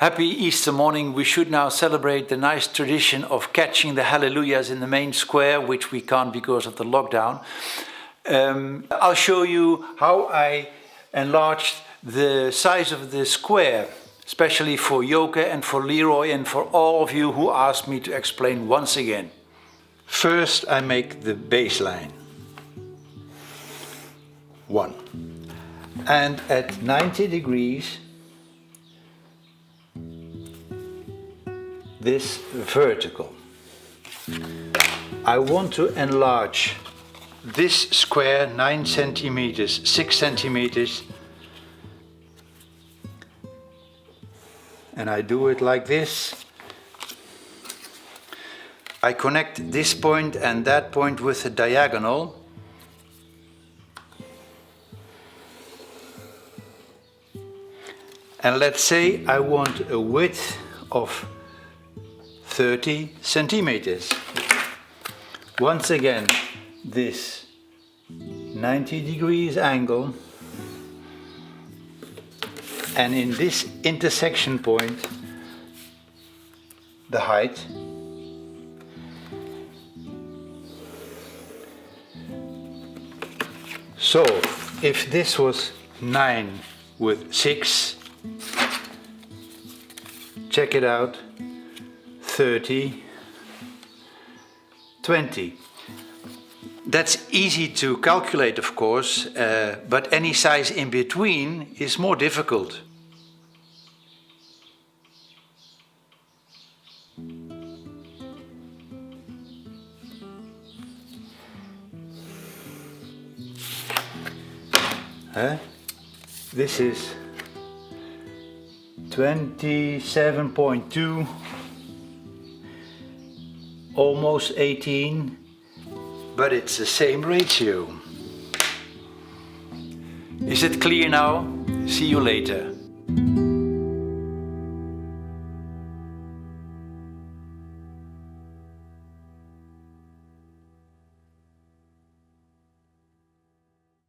Happy Easter morning. We should now celebrate the nice tradition of catching the hallelujahs in the main square, which we can't because of the lockdown. I'll show you how I enlarged the size of the square, especially for Joke and for Leroy and for all of you who asked me to explain once again. First I make the baseline. 1. And at 90 degrees this vertical. I want to enlarge this square 9 centimeters, 6 centimeters, and I do it like this. I connect this point and that point with a diagonal. And let's say I want a width of 30 centimeters. Once again, this 90 degrees angle, and in this intersection point, the height. So, if this was 9 with 6, check it out, 30, 20. That's easy to calculate, of course, but any size in between is more difficult. This is 27.2, almost 18, but it's the same ratio. Is it clear now? See you later.